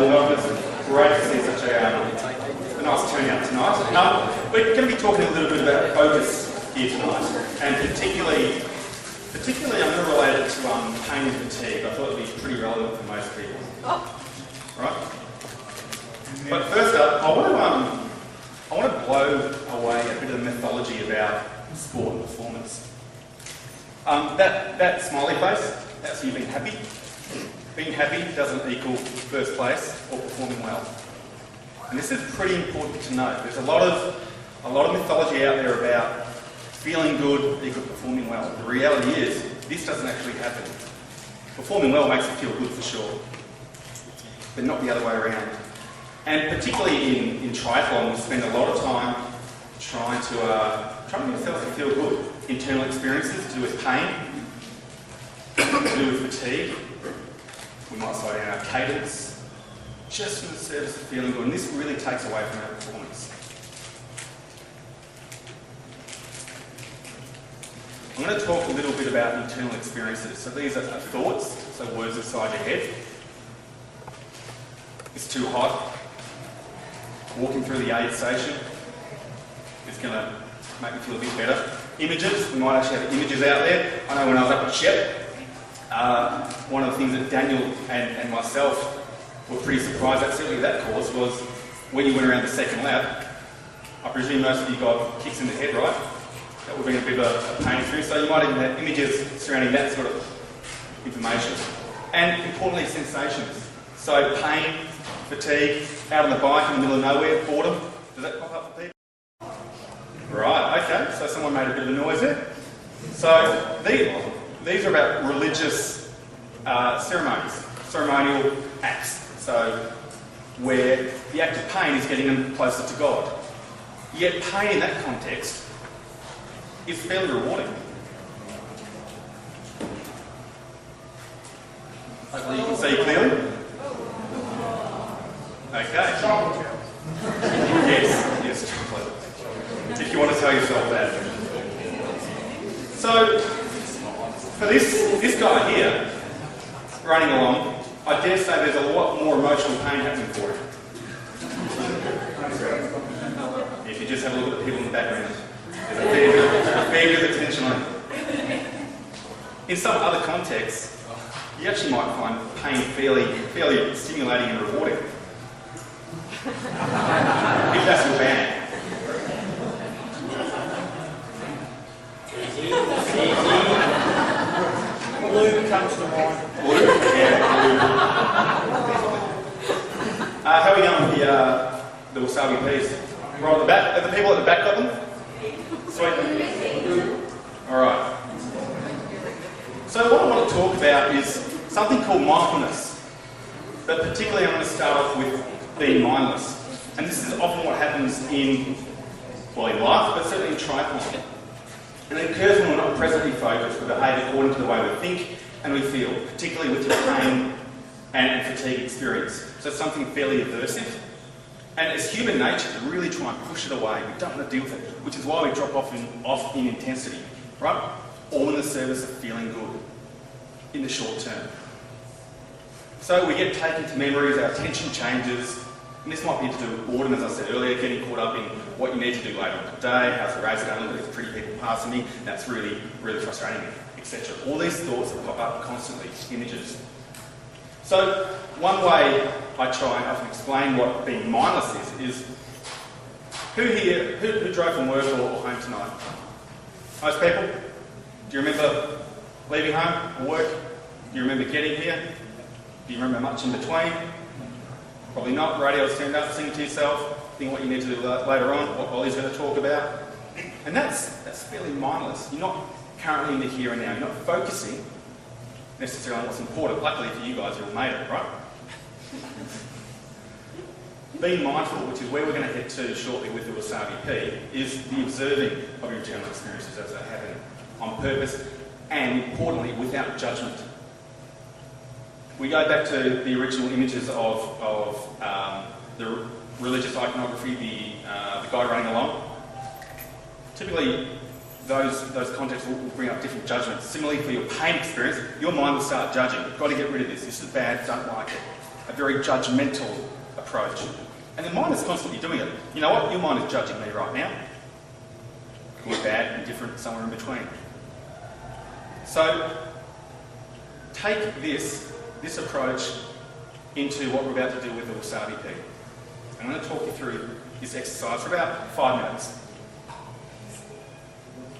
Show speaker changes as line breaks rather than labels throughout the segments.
well, welcome. It's great to see such a nice turnout tonight. We're going to be talking a little bit about focus here tonight, and particularly I'm going to relate it to pain and fatigue. I thought it would be pretty relevant for most people. Right? But first up, I want to blow away a bit of the mythology about sport and performance. That smiley face, that's you being happy. Being happy doesn't equal first place or performing well. And this is pretty important to note. There's a lot of mythology out there about feeling good equal performing well. The reality is, this doesn't actually happen. Performing well makes you feel good for sure, but not the other way around. And particularly in triathlon, we spend a lot of time trying to get ourselves to feel good. Internal experiences to do with pain, to do with fatigue. We might slow down our cadence, just for the service of feeling good, and this really takes away from our performance. I'm going to talk a little bit about internal experiences. So these are thoughts, so words inside your head. It's too hot. Walking through the aid station is going to make me feel a bit better. Images, we might actually have images out there. I know when I was up at Shep, one of the things that Daniel and myself were pretty surprised at, certainly that course, was when you went around the second lap. I presume most of you got kicks in the head, right? That would be a bit of a pain through, so you might even have images surrounding that sort of information. And importantly, sensations. So pain, fatigue, out on the bike in the middle of nowhere, boredom. Does that pop up for people? Right, okay, so someone made a bit of a noise there. So these are about religious ceremonial acts. So where the act of pain is getting them closer to God. Yet pain in that context is fairly rewarding. Hopefully you can see clearly. Okay. Yes, chocolate. If you want to tell yourself that. So, for this guy here, running along, I dare say there's a lot more emotional pain happening for him. If you just have a look at the people in the background, there's a fair bit of attention on it. In some other contexts, you actually might find pain fairly stimulating and rewarding. If that's your band.
Blue comes to mind.
Blue? Yeah, blue. How are we going with the wasabi peas? Right at the back? Are the people at the back got them? Sweet. Alright. So what I want to talk about is something called mindfulness. But particularly I'm going to start off with being mindless. And this is often what happens in life, but certainly in triathlon. And it occurs when we're not presently focused, we behave according to the way we think and we feel, particularly with the pain and fatigue experience. So it's something fairly aversive. And it's human nature to really try and push it away. We don't want to deal with it, which is why we drop off in intensity, right? All in the service of feeling good in the short term. So we get taken to memories, our attention changes, and this might be to do with boredom, as I said earlier, getting caught up in what you need to do later on today, how's the race going, look at these pretty people passing me, that's really, really frustrating me, etc. All these thoughts that pop up constantly, images. So one way I try and often explain what being mindless is who here, who drove from work or home tonight? Most people? Do you remember leaving home or work? Do you remember getting here? Do you remember much in between? Probably not. Radio's turned up, singing to yourself, think what you need to do later on, what Ollie's going to talk about. And that's fairly mindless. You're not currently in the here and now. You're not focusing necessarily on what's important. Luckily for you guys, you all made it, right? Being mindful, which is where we're going to head to shortly with the Wasabi P, is the observing of your internal experiences as they happen on purpose and, importantly, without judgment. We go back to the original images of the religious iconography, the guy running along. Typically, those contexts will bring up different judgments. Similarly, for your pain experience, your mind will start judging. You've got to get rid of this. This is bad. Don't like it. a very judgmental approach. And the mind is constantly doing it. You know what? Your mind is judging me right now. Good, bad, indifferent, somewhere in between. So take this approach into what we're about to do with the wasabi pea. I'm going to talk you through this exercise for about 5 minutes.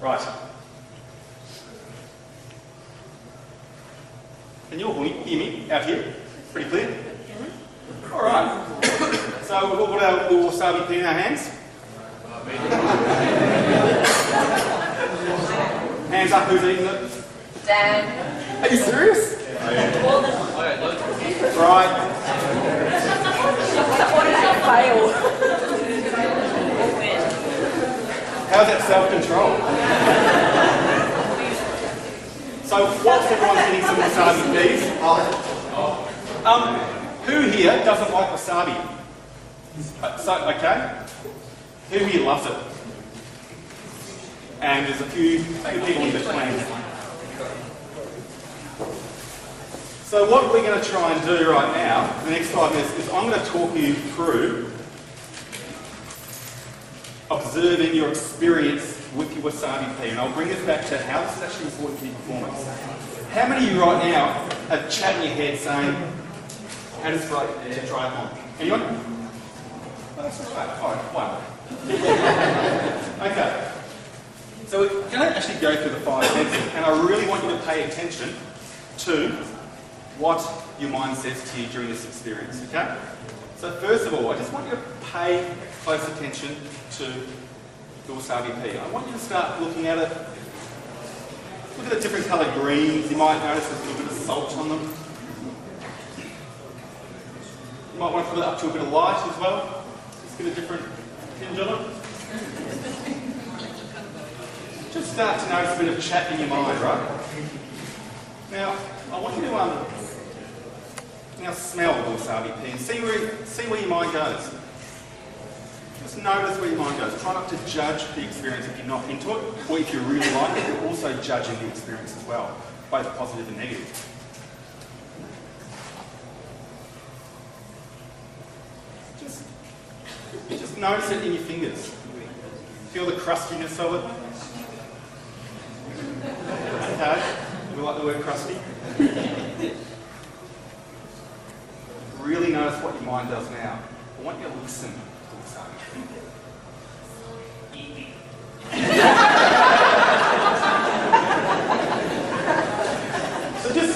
Right. Can you all hear me out here? Pretty clear? All right. So we've got our little wasabi pea in our hands. Hands up, who's eating it?
Dan.
Are you serious? Right.
What is a fail?
How's that self-control? So whilst everyone's getting some wasabi peas, who here doesn't like wasabi? Okay. Who here loves it? And there's a few people in between. So what we're going to try and do right now, the next 5 minutes, is I'm going to talk you through observing your experience with your wasabi pea. And I'll bring this back to how this is actually important for your performance. How many of you right now have chat in your head saying, how does it feel to try it on? Anyone? Oh, that's all right. All right, one. Okay. So we're going to actually go through the 5 senses, and I really want you to pay attention to what your mind says to you during this experience, okay? So first of all, I just want you to pay close attention to the wasabi pea. I want you to start looking at it. Look at the different coloured greens. You might notice there's a little bit of salt on them. You might want to put it up to a bit of light as well. Just get a different tinge on it. Just start to notice a bit of chat in your mind, right? Now, I want you to now smell the wasabi pea and see where your mind goes. Just notice where your mind goes. Try not to judge the experience if you're not into it, or if you really like it, you're also judging the experience as well, both positive and negative. Just notice it in your fingers. Feel the crustiness of it. Okay, we like the word crusty. Really notice what your mind does now. I want you to listen to wasabi. So just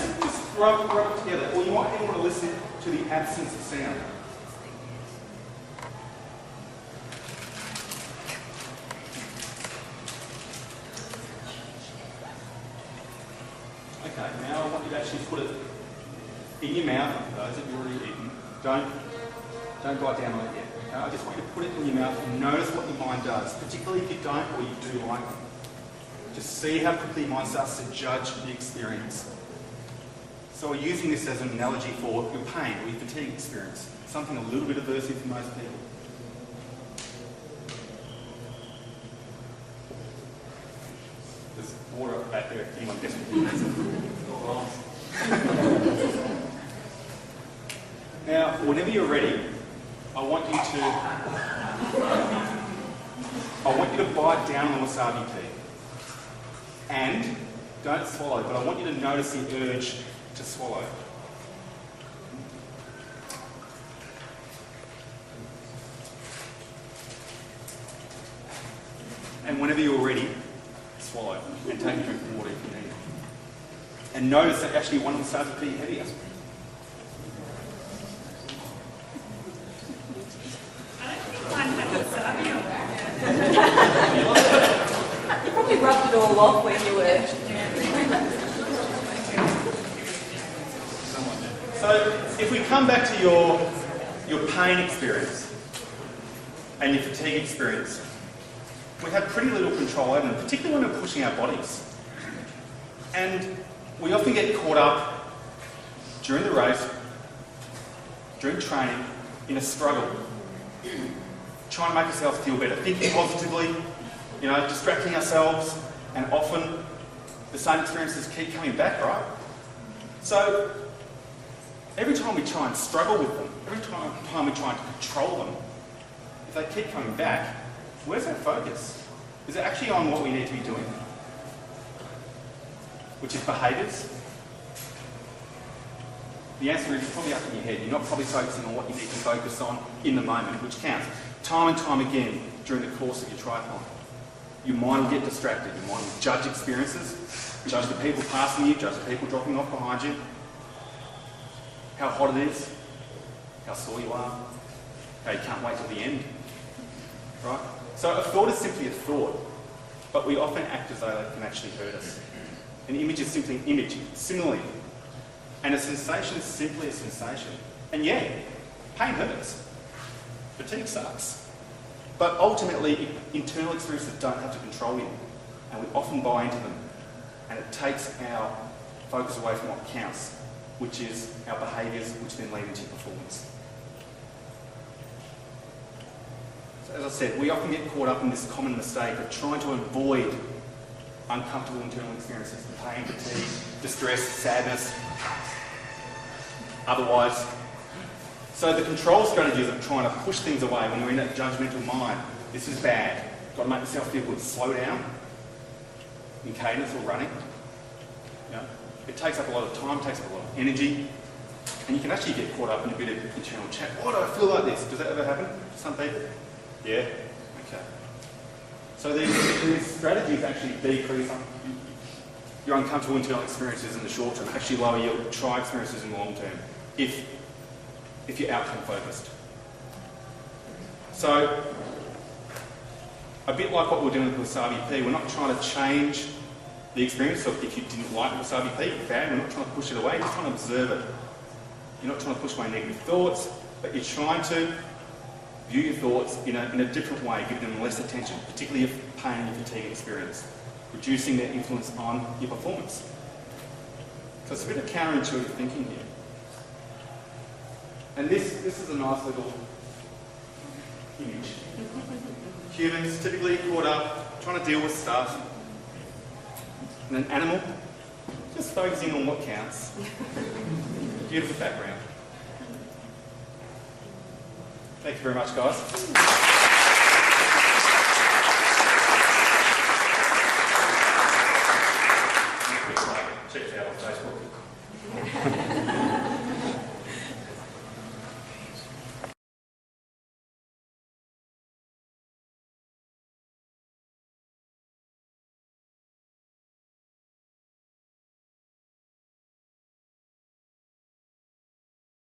rub it together, or you might even want to listen to the absence of sound. Okay, now I want you to actually put it in your mouth. Those that you've already eaten, don't bite down on it yet. Okay? I just want you to put it in your mouth and notice what your mind does, particularly if you don't or you do like them. Just see how quickly your mind starts to judge the experience. So we're using this as an analogy for your pain or your fatigue experience, something a little bit aversive for most people. There's water up back there if anyone desperately needs it. Now, whenever you're ready, I want you to bite down on the wasabi pea. And don't swallow, but I want you to notice the urge to swallow. And whenever you're ready, swallow and take a drink of water if you need. And notice that actually one wasabi pea heavier.
You probably rubbed it all off when you were.
So if we come back to your pain experience and your fatigue experience, we have pretty little control over them, particularly when we're pushing our bodies. And we often get caught up during the race, during training, in a struggle, trying to make ourselves feel better, thinking positively, distracting ourselves, and often the same experiences keep coming back, right? So every time we try and struggle with them, every time we try to control them, if they keep coming back, where's our focus? Is it actually on what we need to be doing? Which is behaviours? The answer is probably up in your head. You're not probably focusing on what you need to focus on in the moment, which counts. Time and time again during the course of your triathlon. Your mind will get distracted. Your mind will judge experiences, judge the people passing you, judge the people dropping off behind you, how hot it is, how sore you are, how you can't wait till the end. Right? So a thought is simply a thought, but we often act as though they can actually hurt us. An image is simply an image. Similarly, and a sensation is simply a sensation. And yeah, pain hurts. Fatigue sucks. But ultimately, internal experiences don't have to control you. And we often buy into them. And it takes our focus away from what counts, which is our behaviours, which then lead into performance. So as I said, we often get caught up in this common mistake of trying to avoid uncomfortable internal experiences, pain, fatigue, distress, sadness, otherwise. So the control strategies of trying to push things away when we're in that judgmental mind, this is bad, got to make myself feel good, slow down, in cadence or running. Yeah. It takes up a lot of time, takes up a lot of energy, and you can actually get caught up in a bit of internal chat. Why do I feel like this? Does that ever happen to some people? Yeah? Okay. So these strategies actually decrease your uncomfortable internal experiences in the short term, actually lower your try experiences in the long term, if you're outcome focused. So, a bit like what we're doing with Wasabi P, we're not trying to change the experience. So if you didn't like Wasabi P, bad, we're not trying to push it away, you're just trying to observe it. You're not trying to push away negative thoughts, but you're trying to view your thoughts in a different way, give them less attention, particularly if pain and fatigue experience, reducing their influence on your performance. So it's a bit of counterintuitive thinking here. And this is a nice little image. Humans typically caught up, trying to deal with stuff, and an animal just focusing on what counts. Beautiful background. Thank you very much, guys.